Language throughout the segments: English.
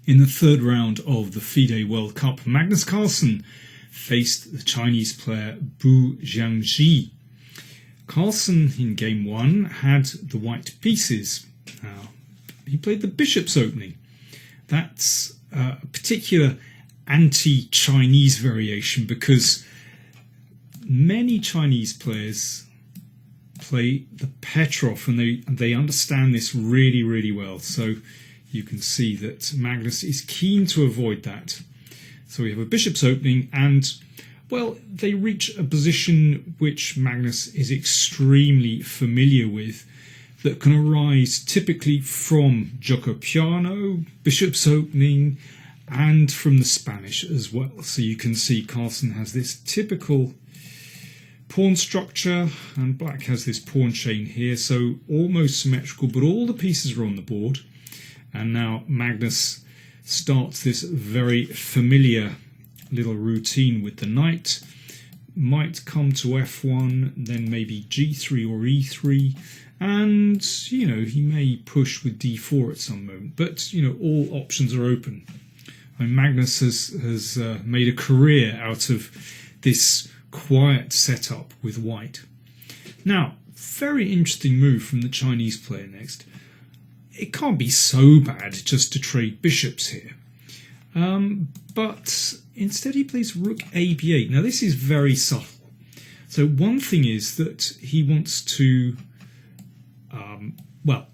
In the third round of the FIDE World Cup, Magnus Carlsen faced the Chinese player Bu Xiangzhi. Carlsen in game one had the white pieces. He played the bishop's opening. That's a particular anti-Chinese variation because many Chinese players play the Petrov and they understand this really, really well. So you can see that Magnus is keen to avoid that. So we have a bishop's opening and, well, they reach a position which Magnus is extremely familiar with that can arise typically from gioco piano, bishop's opening, and from the Spanish as well. So you can see Carlsen has this typical pawn structure and black has this pawn chain here, so almost symmetrical, but all the pieces are on the board. And now Magnus starts this very familiar little routine with the knight. Might come to f1, then maybe g3 or e3, and he may push with d4 at some moment, but all options are open. I mean, Magnus has made a career out of this quiet setup with white. Now, very interesting move from the Chinese player next. It can't be so bad just to trade bishops here. But instead he plays rook ab8. Now this is very subtle. So one thing is that he wants to,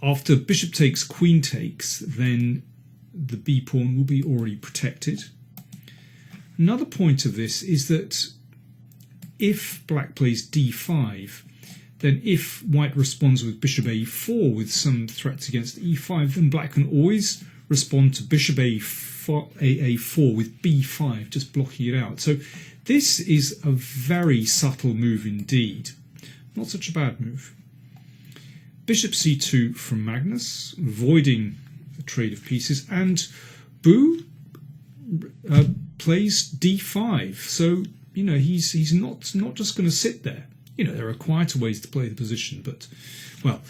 after bishop takes, queen takes, then the b pawn will be already protected. Another point of this is that if black plays d5, then if white responds with bishop a4 with some threats against e5, then black can always respond to bishop a4 with b5, just blocking it out. So this is a very subtle move indeed. Not such a bad move. Bishop c2 from Magnus, avoiding the trade of pieces, and Bu plays d5. So he's not just going to sit there. There are quieter ways to play the position, but, well,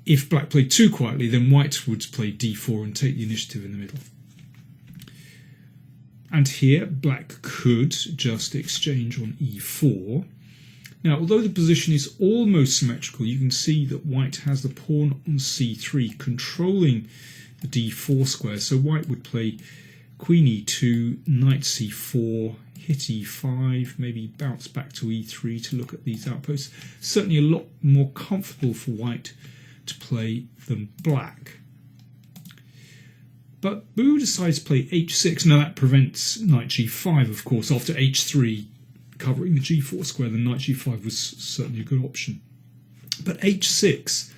if black played too quietly, then white would play d4 and take the initiative in the middle. And here, black could just exchange on e4. Now, although the position is almost symmetrical, you can see that white has the pawn on c3, controlling the d4 square. So white would play queen e2, knight c4, hit e5, maybe bounce back to e3 to look at these outposts. Certainly a lot more comfortable for white to play than black. But Bu decides to play h6. Now that prevents knight g5, of course. After h3 covering the g4 square, then knight g5 was certainly a good option. But h6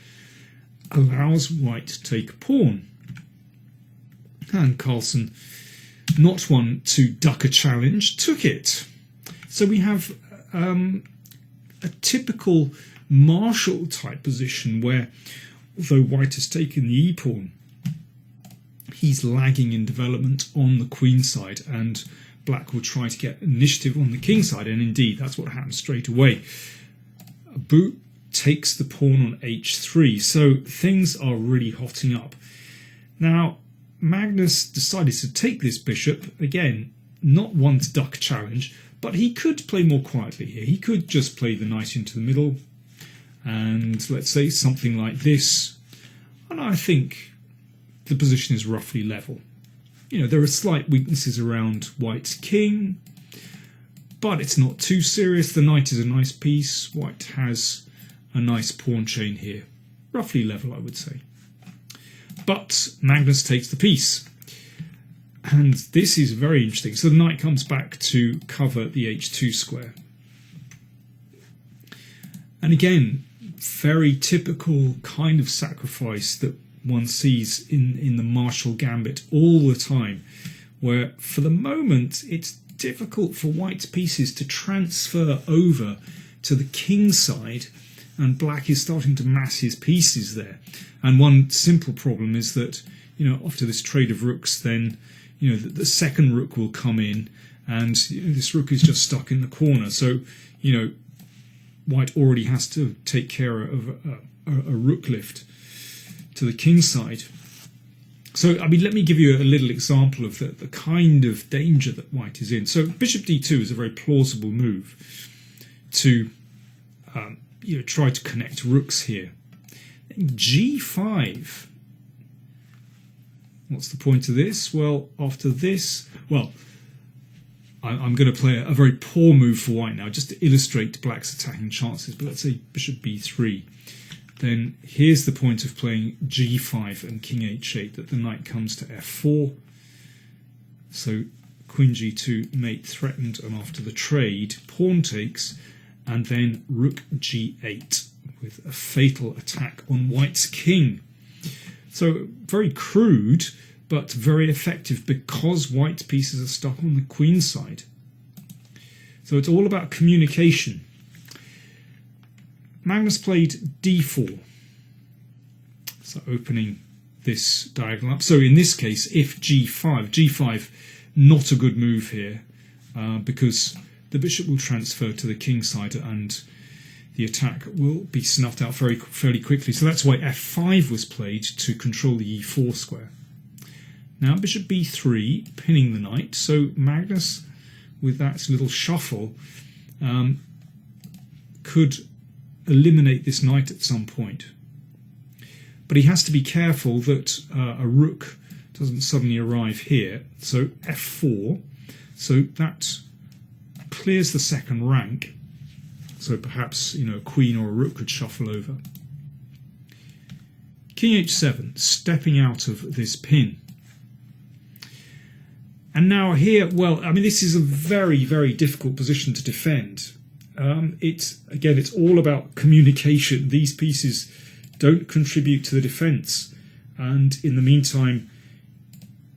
allows white to take a pawn. And Carlsen, not one to duck a challenge, took it. So we have a typical Marshall type position where, although white has taken the e-pawn, he's lagging in development on the queen side, and black will try to get initiative on the king side, and indeed that's what happens straight away. Bu takes the pawn on h3, so things are really hotting up. Now, Magnus decided to take this bishop, again, not one to duck a challenge, but he could play more quietly here. He could just play the knight into the middle, and let's say something like this, and I think the position is roughly level. There are slight weaknesses around white's king, but it's not too serious. The knight is a nice piece. White has a nice pawn chain here. Roughly level, I would say. But Magnus takes the piece. And this is very interesting. So the knight comes back to cover the h2 square. And again, very typical kind of sacrifice that one sees in the Marshall Gambit all the time, where for the moment it's difficult for white's pieces to transfer over to the king side, and black is starting to mass his pieces there. And one simple problem is that, after this trade of rooks, then, the second rook will come in, and this rook is just stuck in the corner. So, white already has to take care of a rook lift to the king side. So, I mean, let me give you a little example of the kind of danger that white is in. So, bishop d2 is a very plausible move to try to connect rooks here. g5. What's the point of this? Well, after this, well, I'm going to play a very poor move for white now, just to illustrate black's attacking chances. But let's say bishop b3. Then here's the point of playing g5 and king h8, that the knight comes to f4. So queen g2, mate threatened, and after the trade, pawn takes, and then rook g8 with a fatal attack on white's king. So very crude, but very effective because white's pieces are stuck on the queen side. So it's all about communication. Magnus played d4, so opening this diagonal up. So in this case, if g5, not a good move here, because the bishop will transfer to the king side and the attack will be snuffed out fairly quickly. So that's why f5 was played, to control the e4 square. Now bishop b3, pinning the knight. So Magnus, with that little shuffle, could eliminate this knight at some point. But he has to be careful that a rook doesn't suddenly arrive here. So f4, so that clears the second rank. So perhaps a queen or a rook could shuffle over. King h7, stepping out of this pin. And now here, well, I mean, this is a very, very difficult position to defend. It's all about communication. These pieces don't contribute to the defence, and in the meantime,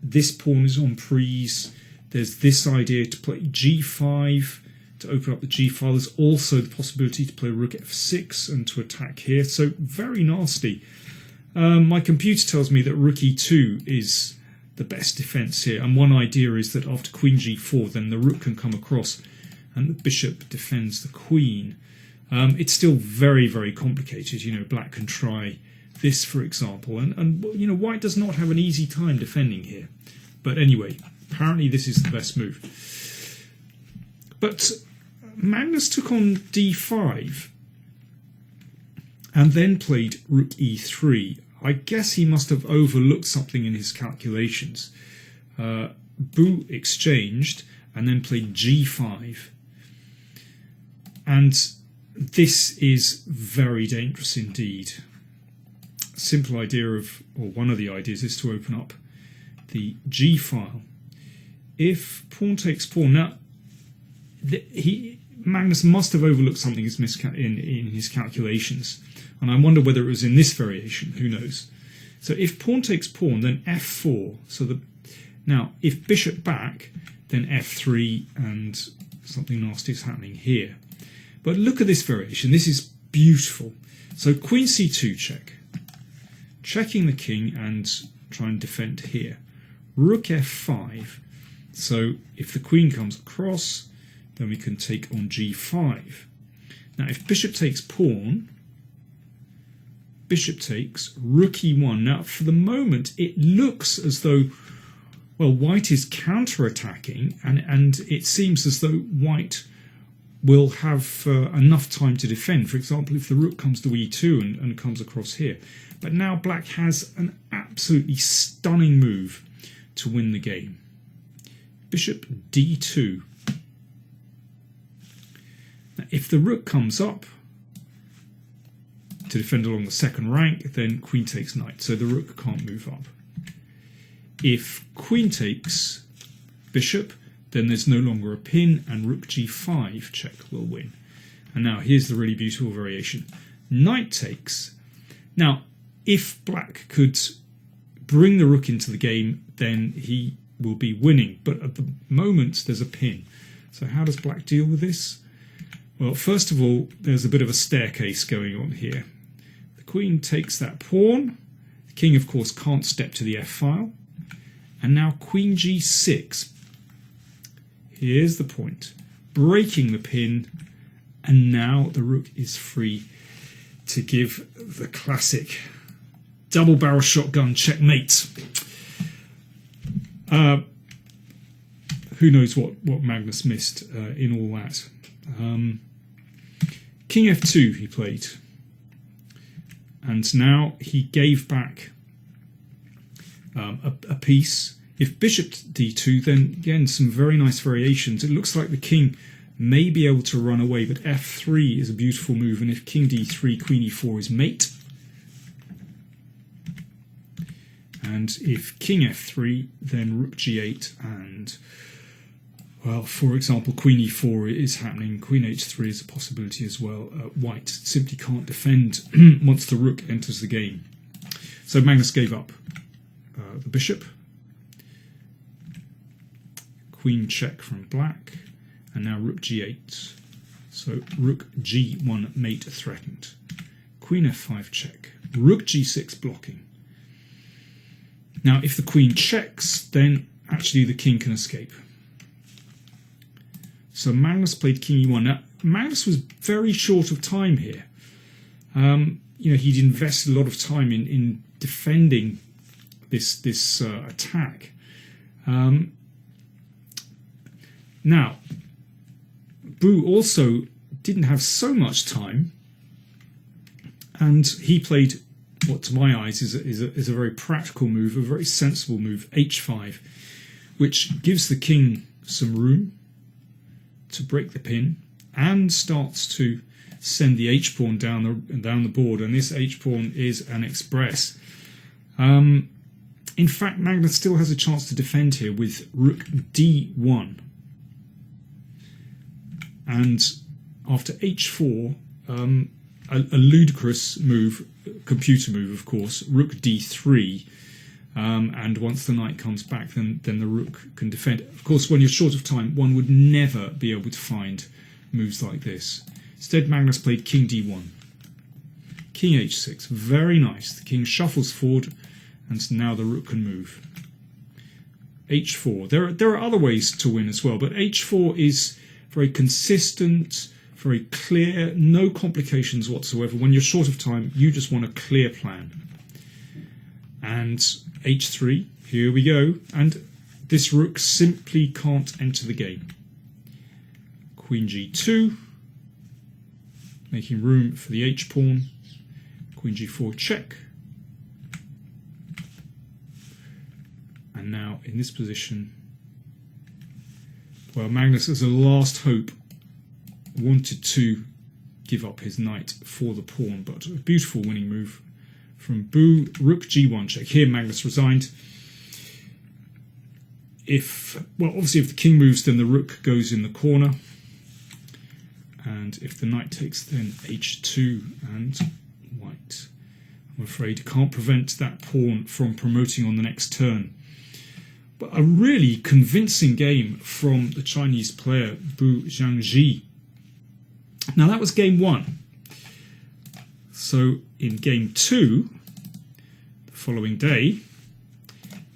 this pawn is on prise. There's this idea to play g5 to open up the g file. There's also the possibility to play rook f6 and to attack here. So very nasty. My computer tells me that rook e2 is the best defence here, and one idea is that after queen g4, then the rook can come across and the bishop defends the queen. It's still very, very complicated. Black can try this, for example, and white does not have an easy time defending here. But anyway, apparently this is the best move. But Magnus took on d5 and then played rook e3. I guess he must have overlooked something in his calculations. Bu exchanged and then played g5. And this is very dangerous indeed. A simple idea or one of the ideas, is to open up the g file. If pawn takes pawn, now Magnus must have overlooked something in his calculations, and I wonder whether it was in this variation. Who knows? So if pawn takes pawn, then f4. Now if bishop back, then f3, and something nasty is happening here. But look at this variation. This is beautiful. So queen c2 check, checking the king and try and defend here. Rook f5. So if the queen comes across, then we can take on g5. Now if bishop takes pawn, bishop takes, rook e1. Now for the moment it looks as though, well, white is counter-attacking, and it seems as though white will have enough time to defend. For example, if the rook comes to e2 and comes across here. But now black has an absolutely stunning move to win the game. Bishop d2. Now, if the rook comes up to defend along the second rank, then queen takes knight, so the rook can't move up. If queen takes bishop, then there's no longer a pin, and rook g5 check will win. And now here's the really beautiful variation. Knight takes. Now, if black could bring the rook into the game, then he will be winning. But at the moment, there's a pin. So how does black deal with this? Well, first of all, there's a bit of a staircase going on here. The queen takes that pawn. The king, of course, can't step to the f-file. And now queen g6. Here's the point. Breaking the pin. And now the rook is free to give the classic double barrel shotgun checkmate. who knows what Magnus missed in all that. King f2 he played, and now he gave back a piece. If bishop d2, then again some very nice variations. It looks like the king may be able to run away, but f3 is a beautiful move, and if king d3, queen e4 is mate. And if king f3, then rook g8, and, well, for example, queen e4 is happening. Queen h3 is a possibility as well. White simply can't defend once the rook enters the game. So Magnus gave up the bishop. Queen check from black, and now rook g8. So rook g1 mate threatened. Queen f5 check. Rook g6 blocking. Now, if the queen checks, then actually the king can escape. So Magnus played king e1. Now, Magnus was very short of time here. He'd invested a lot of time in defending this attack. Now, Bu also didn't have so much time, and he played what to my eyes is a very practical move, a very sensible move, h5, which gives the king some room to break the pin and starts to send the h-pawn down the board, and this h-pawn is an express. In fact, Magnus still has a chance to defend here with rook d1. And after h4, a ludicrous move, computer move of course, rook d3, and once the knight comes back, then the rook can defend. Of course, when you're short of time, one would never be able to find moves like this. Instead, Magnus played king d1, king h6, very nice. The king shuffles forward, and now the rook can move. h4. There are other ways to win as well, but h4 is very consistent, very clear, no complications whatsoever. When you're short of time, you just want a clear plan. And h3, here we go, and this rook simply can't enter the game. Queen g2, making room for the h-pawn. Queen g4 check. And now in this position, well, Magnus, as a last hope, wanted to give up his knight for the pawn, but a beautiful winning move from Bu. Rook g1 check. Here Magnus resigned. Obviously if the king moves, then the rook goes in the corner, and if the knight takes, then h2, and white, I'm afraid, can't prevent that pawn from promoting on the next turn. But a really convincing game from the Chinese player Bu Xiangzhi. Now that was game one. So in game two, the following day,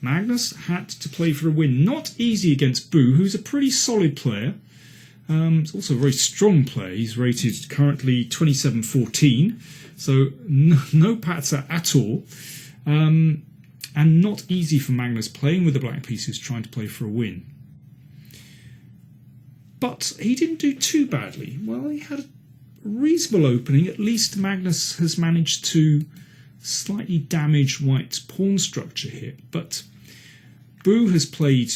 Magnus had to play for a win. Not easy against Bu, who's a pretty solid player. He's also a very strong player. He's rated currently 27-14, so no patzer at all. And not easy for Magnus playing with the black pieces, trying to play for a win. But he didn't do too badly. Well, he had a reasonable opening. At least Magnus has managed to slightly damage White's pawn structure here. But Bu has played,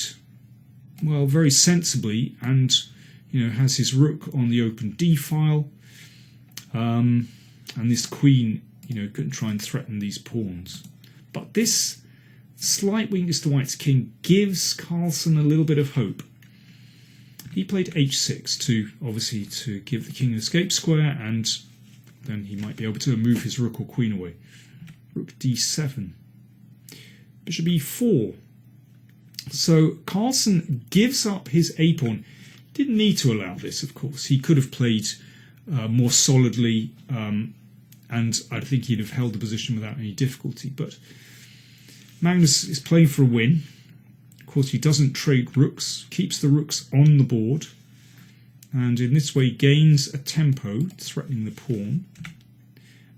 well, very sensibly, and has his rook on the open d file, and this queen, couldn't try and threaten these pawns. But this slight weakness to White's king gives Carlsen a little bit of hope. He played h6 to give the king an escape square, and then he might be able to move his rook or queen away. Rook d7. Bishop e4. So Carlsen gives up his a-pawn. Didn't need to allow this, of course. He could have played more solidly, and I think he'd have held the position without any difficulty. But Magnus is playing for a win. Of course, he doesn't trade rooks, keeps the rooks on the board, and in this way gains a tempo, threatening the pawn.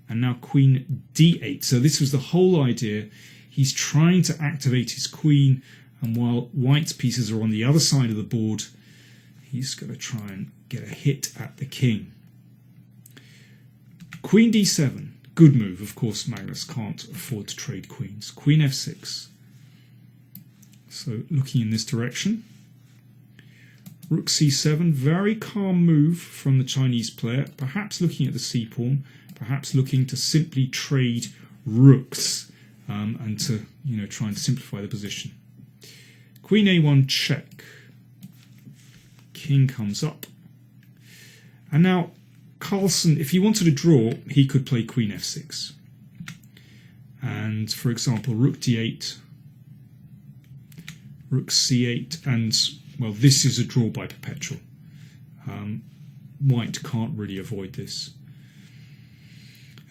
And now queen d8. So this was the whole idea. He's trying to activate his queen And while white's pieces are on the other side of the board, he's going to try and get a hit at the king. Queen d7. Good move. Of course, Magnus can't afford to trade queens. Queen f6. So looking in this direction. Rook c7. Very calm move from the Chinese player. Perhaps looking at the c-pawn. Perhaps looking to simply trade rooks and to try and simplify the position. Queen a1 check. King comes up. And now Carlsen, if he wanted to draw, he could play queen f6. And for example, rook d8, rook c8, and well, this is a draw by perpetual. White can't really avoid this.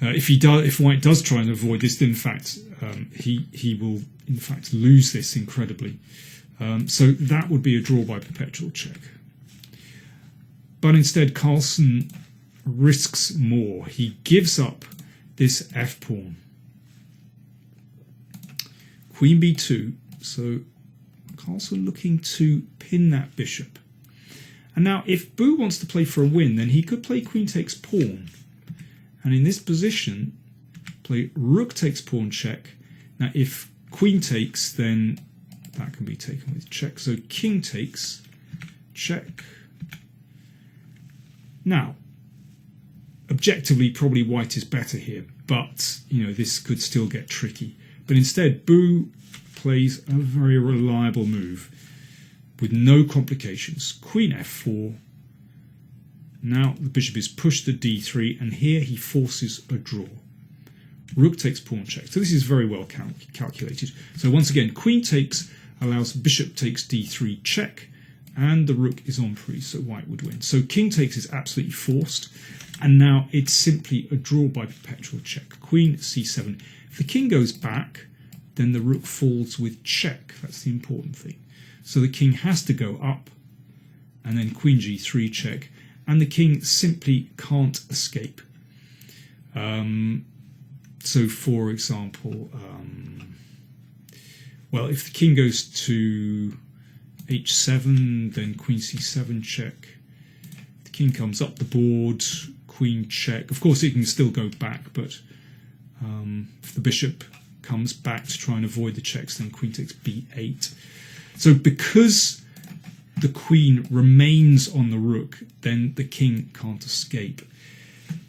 If white does try and avoid this, then in fact he will in fact lose this incredibly. So that would be a draw by perpetual check. But instead, Carlsen risks more. He gives up this f-pawn. Queen b2. So Carlsen looking to pin that bishop. And now if Bu wants to play for a win, then he could play queen takes pawn. And in this position, play rook takes pawn check. Now if queen takes, then that can be taken with check. So king takes, check. Now, objectively, probably white is better here, but this could still get tricky. But instead, Bu plays a very reliable move with no complications. Queen f4. Now the bishop is pushed to d3, and here he forces a draw. Rook takes pawn check. So this is very well calculated. So once again, queen takes allows bishop takes d3 check, and the rook is on free, so white would win. So king takes is absolutely forced, and now it's simply a draw by perpetual check. Queen c7. If the king goes back, then the rook falls with check. That's the important thing. So the king has to go up, and then queen g3 check, and the king simply can't escape. So for example, well, if the king goes to h7, then queen c7 check. The king comes up the board, queen check. Of course, it can still go back, but if the bishop comes back to try and avoid the checks, then queen takes b8. So because the queen remains on the rook, then the king can't escape.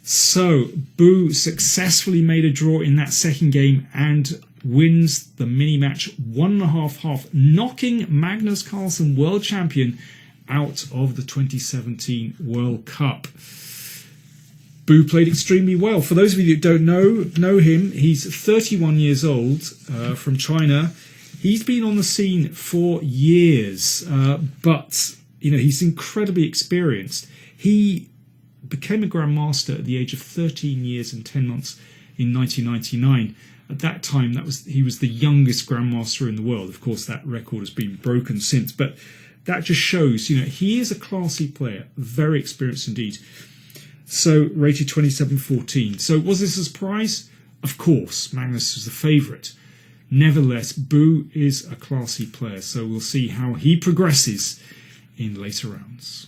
So Bu successfully made a draw in that second game and wins the mini-match 1.5-half, knocking Magnus Carlsen, world champion, out of the 2017 World Cup. Bu played extremely well. For those of you that don't know him, he's 31 years old, from China. He's been on the scene for years, but he's incredibly experienced. He became a grandmaster at the age of 13 years and 10 months in 1999. At that time, he was the youngest grandmaster in the world. Of course, that record has been broken since, but that just shows, he is a classy player, very experienced indeed. So rated 27-14. So was this a surprise? Of course, Magnus was the favourite. Nevertheless, Bu is a classy player, so we'll see how he progresses in later rounds.